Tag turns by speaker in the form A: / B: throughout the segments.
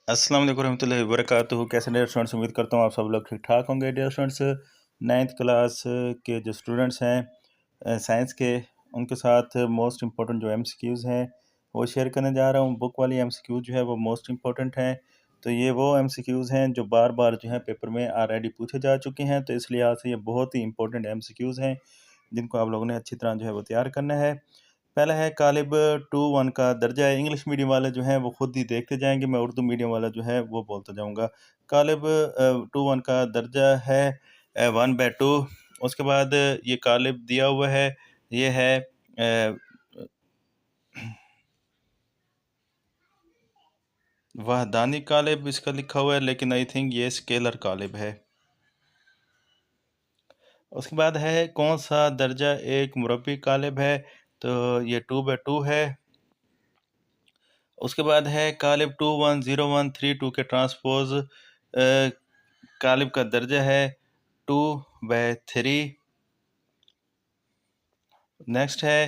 A: अस्सलाम वालेकुम रहमतुल्लाहि व बरकातुहू। कैसे डियर स्टूडेंट्स, उम्मीद करता हूँ आप सब लोग ठीक ठाक होंगे। डियर स्टूडेंट्स, 9th क्लास के जो स्टूडेंट्स हैं साइंस के, उनके साथ मोस्ट इम्पोर्टेंट जो एमसीक्यूज़ हैं वो शेयर करने जा रहा हूँ। बुक वाली एमसीक्यूज़ जो है वो मोस्ट इम्पोर्टेंट हैं। तो ये वो एमसीक्यूज़ हैं जो बार बार जो है पेपर में ऑलरेडी पूछे जा चुके हैं, तो इसलिए आज से ये बहुत ही इंपॉर्टेंट एमसीक्यूज़ हैं जिनको आप लोगों ने अच्छी तरह जो है वो तैयार करना है। पहला है कालिब 2-1 का दर्जा है। इंग्लिश मीडियम वाले जो हैं वो खुद ही देखते जाएँगे, मैं उर्दू मीडियम वाला जो है वो बोलता जाऊँगा। कालिब 2-1 का दर्जा है 1/2। उसके बाद ये कालिब दिया हुआ है, ये है वहदानी कालिब इसका लिखा हुआ है, लेकिन आई थिंक ये स्केलर कालिब है। उसके बाद है कौन सा दर्जा एक मुरब्बी कालिब है, तो ये 2/2 है। उसके बाद है कालिब 210132 के ट्रांसपोज कालिब का दर्जा है 2/3। नेक्स्ट है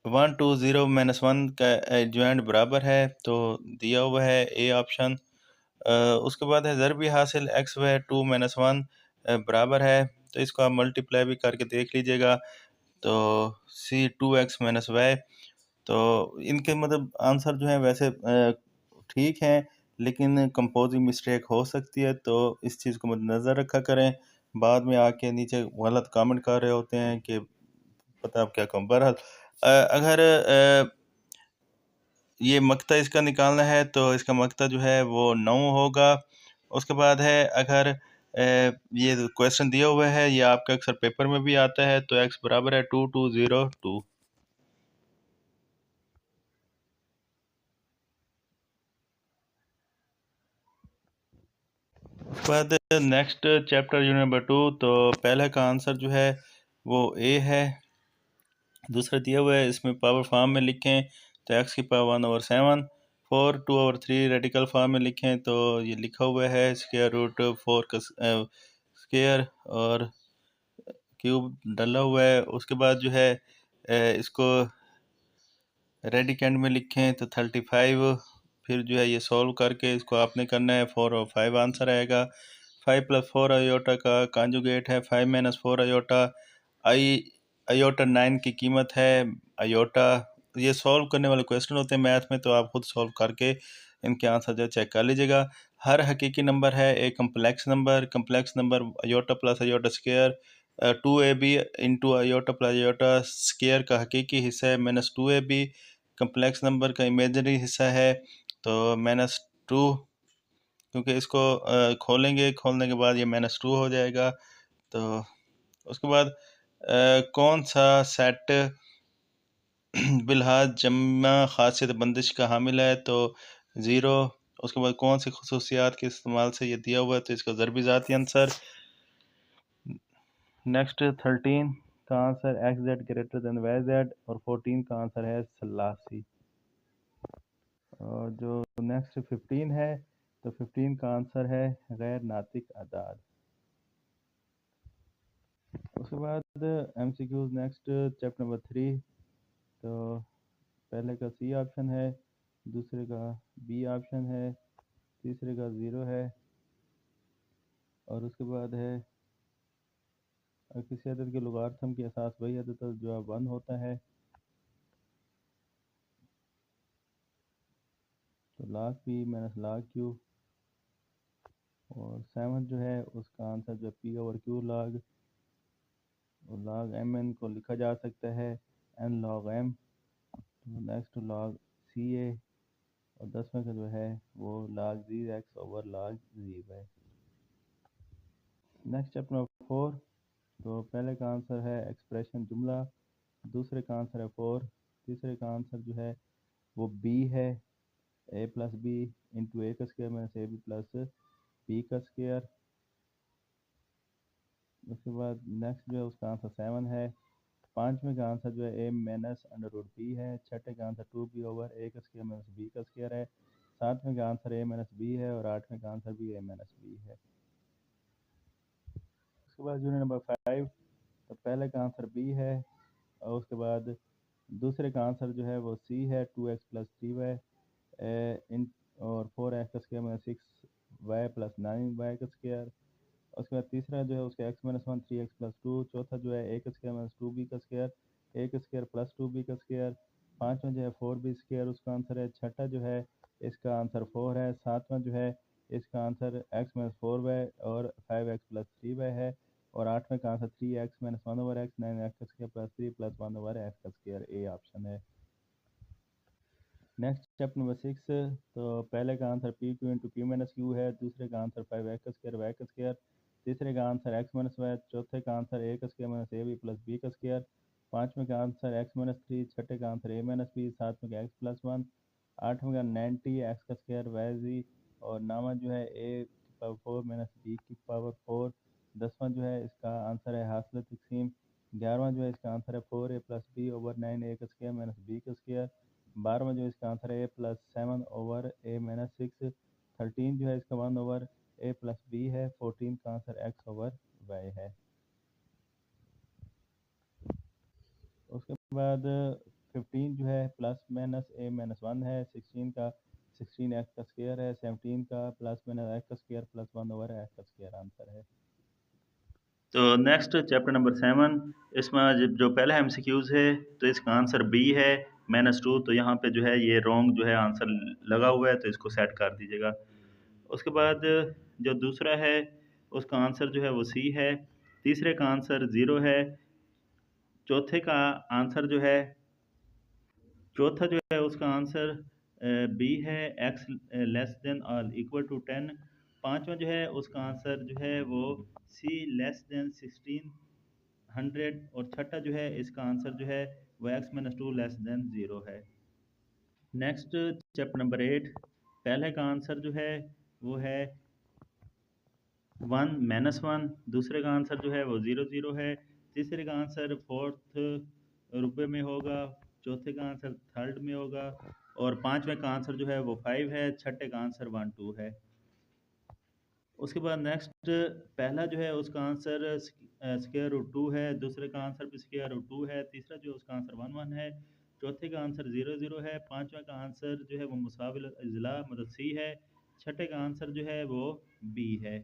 A: 120-1 का एडजॉइंट बराबर है, तो दिया हुआ है ए ऑप्शन। उसके बाद है ज़रबी हासिल x/2-1 बराबर है, तो इसको आप मल्टीप्लाई भी करके देख लीजिएगा, तो सी 2x-y। तो इनके मतलब आंसर जो है वैसे ठीक हैं, लेकिन कंपोजिंग मिस्टेक हो सकती है, तो इस चीज़ को मद्देनज़र रखा करें। बाद में आके नीचे गलत कमेंट कर रहे होते हैं कि पता अब क्या कहूँ। बहरहाल अगर ये मक्ता इसका निकालना है तो इसका मक्ता जो है वो 9 होगा। उसके बाद है अगर ये क्वेश्चन दिया हुआ है, ये आपका अक्सर पेपर में भी आता है, तो x बराबर है 2202। उसके बाद नेक्स्ट चैप्टर यूनिट नंबर 2, तो पहले का आंसर जो है वो ए है। दूसरा दिया हुआ है, इसमें पावर फॉर्म में लिखें तो x की पावर 1/7। 4 2/3 रेडिकल फॉर्म में लिखें तो ये लिखा हुआ है स्क्वायर रूट 4 का स्क्वायर और क्यूब डला हुआ है। उसके बाद जो है इसको रेडिकेंड में लिखें तो 35। फिर जो है ये सॉल्व करके इसको आपने करना है, 4 और 5 आंसर आएगा। 5 + 4 आयोटा का कॉन्जुगेट है 5 - 4 आयोटा। आयोटा 9 की कीमत है आयोटा। ये सॉल्व करने वाले क्वेश्चन होते हैं मैथ में, तो आप खुद सॉल्व करके इनके आंसर जो चेक कर लीजिएगा। हर हकीकी नंबर है एक complex number iota plus iota square 2ab into iota plus iota square का हकीकी हिस्सा है -2ab। कम्प्लेक्स नंबर का इमेजनरी हिस्सा है तो -2, क्योंकि इसको खोलेंगे, खोलने के बाद ये -2 हो जाएगा। तो उसके बाद कौन सा सेट बिलहाज जमा खासियत बंदिश का हामिल है, तो 0। उसके बाद कौन सी खसूसियात के इस्तेमाल से ये दिया हुआ है, तो इसका ज़रबी ज़ाती आंसर। नेक्स्ट 13 का answer XZ greater than YZ और 14 का आंसर है सलासी। और जो नेक्स्ट 15 है, तो 15 का आंसर है गैर नातिक अदाद। उसके बाद MCQs नेक्स्ट चैप्टर नंबर 3, तो पहले का सी ऑप्शन है, दूसरे का बी ऑप्शन है, तीसरे का 0 है, और उसके बाद है किसी अदद के लॉगरिथम की असास वही अदद है जो 1 होता है, तो log p - log q। और 7 जो है उसका आंसर जो p/q log mn को लिखा जा सकता है n log m। तो नेक्स्ट log ca। और 10वें का जो है वो log z(x/log z) है। नेक्स्ट चैप्टर नंबर 4, तो पहले का आंसर है एक्सप्रेशन जुमला, दूसरे का आंसर है 4, तीसरे का आंसर जो है वो बी है, a + b इंटू a का स्क्वायर -ab + b का स्क्वायर। उसके बाद नेक्स्ट जो है उसका आंसर 7 है। पाँचवें का आंसर जो है a - √b है। छठे का आंसर 2b/a का स्क्वायर -b का स्क्वायर है। सातवें का आंसर a - b है और आठवें का आंसर भी a - b है। उसके बाद यूनिट नंबर 5, तो पहले का आंसर बी है, और उसके बाद दूसरे का आंसर जो है वो सी है 2x + 3y। और 4x का square minus 6y plus 9y का स्क्वायर। उसके बाद तीसरा जो है उसका x माइनस 1 3x प्लस 2। चौथा जो है a का स्क्वायर माइनस 2b का स्क्वायर, a का स्क्वायर प्लस 2b का स्क्वायर। पाँचवा जो है 4b स्क्वायर उसका आंसर है। छठा जो है इसका आंसर 4 है। सातवां जो है इसका आंसर x माइनस 4y और 5x प्लस 3y है। और आठवें का answer 3x minus 1 over x 9x का square plus 3 plus 1 over x का स्क्वायर, ए ऑप्शन है। Next chapter number 6। तो पहले का answer P Q into Q minus Q है। दूसरे का आंसर 5x का स्क्वायर वाई का स्क्वायर। तीसरे का आंसर x माइनस वाई। चौथे का आंसर ए का square minus a b plus b का स्क्वायर। पाँचवें का आंसर x माइनस 3। छठे का आंसर ए माइनस बी। सातवें का x प्लस 1। आठवें का 90 x का स्क्वायर वाई जी। और नामा जो है a की पावर 4 माइनस b की पावर 4। दसवां जो है इसका आंसर है हासिल तकसीम। ग्यारहवां जो है इसका आंसर है 4a plus B over 9a का स्क्वायर माइनस बी का स्क्वायर। बारहवा जो इसका आंसर है ए प्लस 7 ओवर ए माइनस 6। 13 जो है इसका 1 ओवर ए प्लस बी है। 14 का आंसर एक्स ओवर वाई है। उसके बाद 15 जो है प्लस माइनस ए माइनस 1 है। 16 का 16 एक्स का स्क्वायर है। 17 का प्लस माइनस एक्स का स्क्वायर प्लस 1 ओवर एक्स का स्क्वायर आंसर है। तो नेक्स्ट चैप्टर नंबर 7। इसमें जो पहला MCQs है तो इसका आंसर बी है -2। तो यहाँ पे जो है ये रॉन्ग जो है आंसर लगा हुआ है, तो इसको सेट कर दीजिएगा। उसके बाद जो दूसरा है उसका आंसर जो है वो सी है। तीसरे का आंसर 0 है। चौथे का आंसर जो है चौथा जो है उसका आंसर बी है, एक्स लेस देन और इक्वल टू 10। पांचवा जो है उसका आंसर जो है वो सी लेस देन 1600। और छठा जो है इसका आंसर जो है वो एक्स माइनस 2 लेस देन 0 है। Next chapter number 8। पहले का आंसर जो है वो है 1 -1। दूसरे का आंसर जो है वो 0 है। तीसरे का आंसर फोर्थ रुपए में होगा। चौथे का आंसर थर्ड में होगा। और पांचवें का आंसर जो है वो 5 है। छठे का आंसर 1 2 है। उसके बाद नेक्स्ट पहला जो है उसका आंसर स्क्वायर रूट 2 है। दूसरे का आंसर भी स्क्वायर रूट 2 है। तीसरा जो उसका आंसर 1 1 है। चौथे का आंसर 0 है। पांचवा का आंसर जो है वो मुसाविल अजला मतलब सी है। छठे का आंसर जो है वो बी है।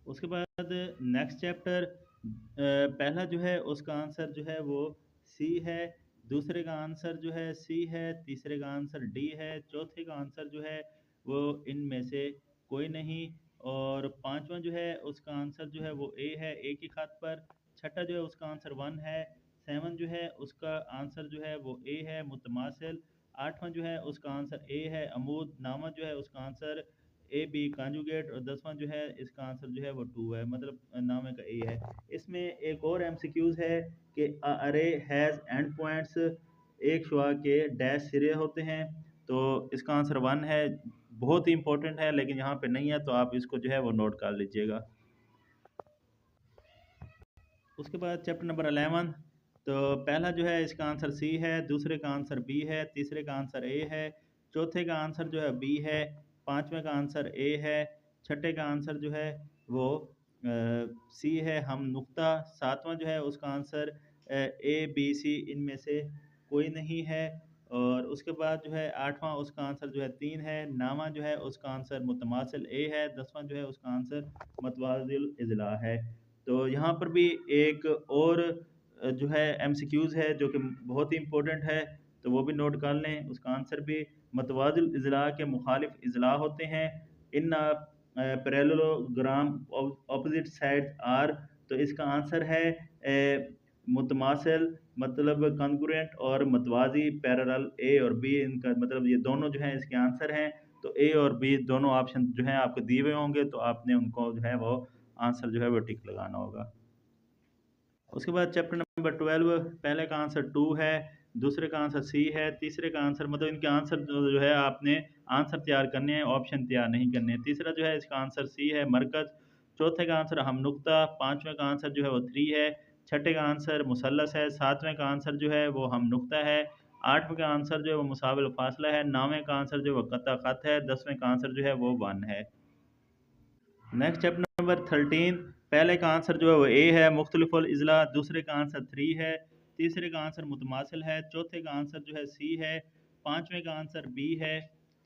A: उसके बाद नेक्स्ट चैप्टर पहला जो है उसका आंसर जो है वो सी है। दूसरे का आंसर जो है सी है। तीसरे का आंसर डी है। चौथे का आंसर जो है वो इनमें से कोई नहीं। और पांचवा जो है उसका आंसर जो है वो ए है, ए की खात पर। छठा जो है उसका आंसर 1 है। 7 जो है उसका आंसर जो है वो ए है, मुतमासिल। आठवां जो है उसका आंसर ए है, अमूद। नामा जो है उसका आंसर ए बी कांजुगेट। और 10वां जो है इसका आंसर जो है वो 2 है, मतलब नामे का ए है। इसमें एक और MCQs है कि अरे हैज़ एंड पॉइंट्स, एक शुआ के डैश सिरे होते हैं। तो इसका आंसर 1 है। बहुत ही इंपॉर्टेंट है लेकिन यहाँ पे नहीं है, तो आप इसको जो है वो नोट कर लीजिएगा। उसके बाद चैप्टर नंबर 11। तो पहला जो है इसका आंसर सी है। दूसरे का आंसर बी है। तीसरे का आंसर ए है। चौथे का आंसर जो है बी है। पांचवें का आंसर ए है। छठे का आंसर जो है वो सी है, हम नुक्ता। सातवां जो है उसका आंसर ए बी सी इनमें से कोई नहीं है। और उसके बाद जो है आठवां उसका आंसर जो है 3 है। नामा जो है उसका आंसर मुतमासिल ए है। 10वां जो है उसका आंसर मतवाजिल इजला है। तो यहाँ पर भी एक और जो है MCQs है जो कि बहुत ही इंपॉर्टेंट है, तो वो भी नोट कर लें। उसका आंसर भी मतवाजिल इजला के मुखालिफ इजला होते हैं। In parallelogram opposite side are. तो इसका आंसर है मुतमासिल मतलब कंग्रुएंट, और मतवाजी पैरेलल। ए और बी इनका मतलब ये दोनों जो है इसके आंसर हैं। तो ए और बी दोनों ऑप्शन जो है आपको दिए हुए होंगे, तो आपने उनको जो है वो आंसर जो है वो टिक लगाना होगा। उसके बाद चैप्टर नंबर 12। पहले का आंसर 2 है। दूसरे का आंसर सी है। तीसरे का आंसर मतलब इनके आंसर जो है आपने आंसर तैयार करने हैं, ऑप्शन तैयार नहीं करने हैं। तीसरा जो है इसका आंसर सी है, मरकज। चौथे का आंसर हम नुक्ता। पांचवें का आंसर जो है वो 3 है। छठे का आंसर मुसल्लस है। सातवें का आंसर जो है वो हम नुक्ता है। आठवें का आंसर जो है वो मुसाविल फासला है। नौवें का आंसर जो है वो कत्ता खत है। 10वें का आंसर जो है वो 1 है। Next chapter number 13। पहले का आंसर जो है वो ए है, मुख्तलिफुल इजला। दूसरे का आंसर 3 है। तीसरे का आंसर मुतमासिल है। चौथे का आंसर जो है सी है।
B: पाँचवें का आंसर बी है,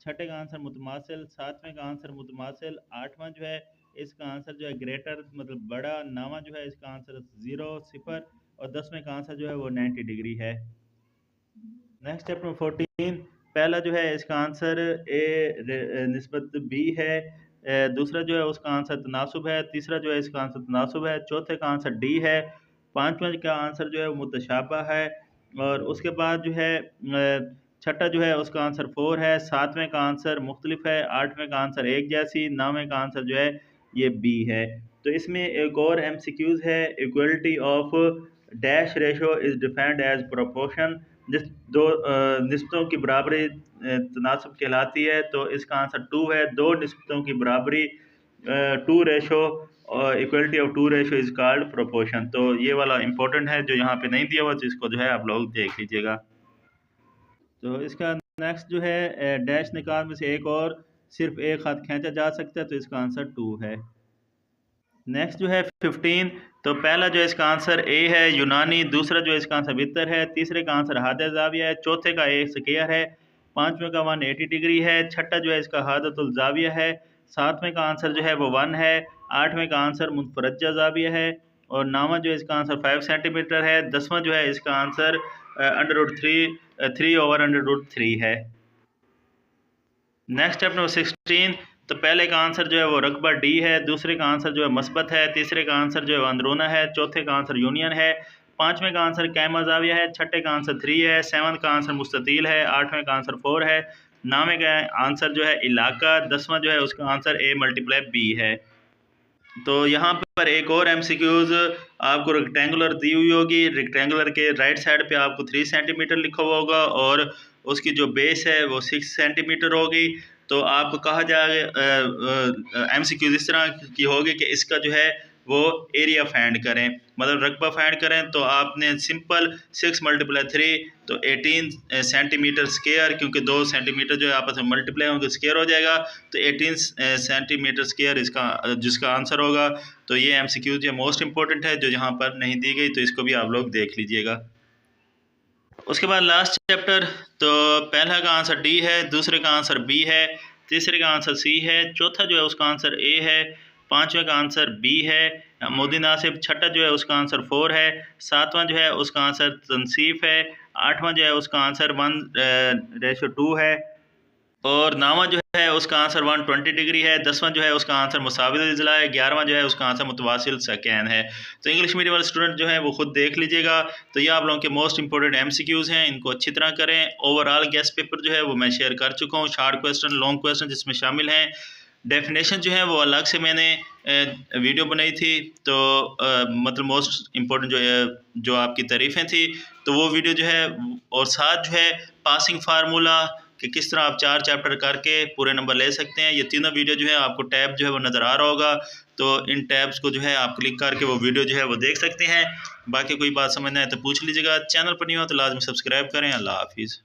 B: छठे का आंसर मुतमासिल, सातवें का आंसर मुतमासिल, आठवां जो है इसका आंसर जो है ग्रेटर मतलब बड़ा, नावा जो है इसका आंसर 0 सिफर, और 10वें का आंसर जो है वो 90 डिग्री है। नेक्स्ट स्टेप नंबर 14, पहला जो है इसका आंसर ए निस्बत बी है, दूसरा जो है उसका आंसर तनासुब है, तीसरा जो है इसका आंसर तनासुब है, चौथे का आंसर डी है, पांचवा का आंसर जो है वो मुतशाबा है, और उसके बाद जो है छठा जो है उसका आंसर 4 है, सातवें का आंसर मुख्तलिफ है, आठवें का आंसर एक जैसी, नौवें का आंसर जो है ये बी है। तो इसमें एक और MCQs है, equality of dash ratio is defined as proportion, जिस दो निस्बतों की बराबरी तनासब कहलाती है, तो इसका आंसर 2 है, दो निस्बतों की बराबरी 2 ratio, equality of 2 ratio is called proportion. तो ये वाला इंपॉर्टेंट है, जो यहाँ पे नहीं दिया हुआ तो इसको जो है आप लोग देख लीजिएगा। तो इसका नेक्स्ट जो है डैश निकाल में से एक और सिर्फ एक हाथ खींचा जा सकता है, तो इसका आंसर 2 है। नेक्स्ट जो है 15, तो पहला जो इसका आंसर ए है यूनानी, दूसरा जो इसका आंसर वितर है, तीसरे का आंसर हादत जाविया है, चौथे का ए स्क्वायर है, पांचवें का 180 डिग्री है, छठा जो है इसका हादतुल जाविया है, सातवें का आंसर जो है वो 1 है, आठवें का आंसर मुतफरजा जाविया है, और नामा जो इसका आंसर 5 सेंटीमीटर है, 10वां जो है इसका आंसर √3 ओवर √3 है। नेक्स्ट स्टेप नंबर 16, तो पहले का आंसर जो है वो रकबा डी है, दूसरे का आंसर जो है मस्बत है, तीसरे का आंसर जो है अंदरूना है, चौथे का आंसर यूनियन है, पांचवें का आंसर कैमा जाविया है, छठे का आंसर 3 है, सेवंथ का आंसर मुस्ततील है, आठवें का आंसर 4 है, नौवें का आंसर जो है इलाका, 10वां जो है उसका आंसर A × B है। तो यहाँ पर एक और MCQs आपको रेक्टेंगुलर दी हुई होगी, रेक्टेंगुलर के राइट साइड पे आपको 3 सेंटीमीटर लिखा हुआ होगा और उसकी जो बेस है वो 6 सेंटीमीटर होगी। तो आपको कहा जाएगा MCQs इस तरह की होगी कि इसका जो है वो एरिया फाइंड करें, मतलब रकबा फाइंड करें, तो आपने सिंपल 6 × 3 तो 18 सेंटीमीटर स्क्वायर, क्योंकि 2 सेंटीमीटर जो है आपस में मल्टीप्लाई होंगे स्क्वायर हो जाएगा, तो 18 सेंटीमीटर स्क्वायर इसका जिसका आंसर होगा। तो ये MCQ जो मोस्ट इंपॉर्टेंट है, जो यहाँ पर नहीं दी गई, तो इसको भी आप लोग देख लीजिएगा। उसके बाद लास्ट चैप्टर, तो पहला का आंसर डी है, दूसरे का आंसर बी है, तीसरे का आंसर सी है, चौथा जो है उसका आंसर ए है, पांचवें का आंसर बी है मोदी नासिब, छठा जो है उसका आंसर 4 है, सातवां जो है उसका आंसर तनसीफ है, आठवां जो है उसका आंसर 1:2 है, और नौवां जो है उसका आंसर 120 डिग्री है, 10वां जो है उसका आंसर मुसाविल इजला है, 11वां जो है उसका आंसर मुतवासिल सकैन है। तो इंग्लिश मीडियम वाले स्टूडेंट जो है वो खुद देख लीजिएगा। तो ये आप लोगों के मोस्ट इंपॉर्टेंट MCQs हैं, इनको अच्छी तरह करें। ओवरऑल गेस्ट पेपर जो है वो मैं शेयर कर चुका हूँ, शॉर्ट क्वेश्चन, लॉन्ग क्वेश्चन जिसमें शामिल हैं। डेफिनेशन जो है वो अलग से मैंने वीडियो बनाई थी, तो मतलब मोस्ट इम्पोर्टेंट जो आपकी तारीफ़ें थी, तो वो वीडियो जो है, और साथ जो है पासिंग फार्मूला कि किस तरह आप 4 चैप्टर करके पूरे नंबर ले सकते हैं, ये तीनों वीडियो जो है आपको टैब जो है वो नज़र आ रहा होगा। तो इन टैब्स को जो है आप क्लिक करके वो वीडियो जो है वो देख सकते हैं। बाकी कोई बात समझना है तो पूछ लीजिएगा। चैनल पर नहीं हो तो लाजमी सब्सक्राइब करें। अल्लाह हाफिज़।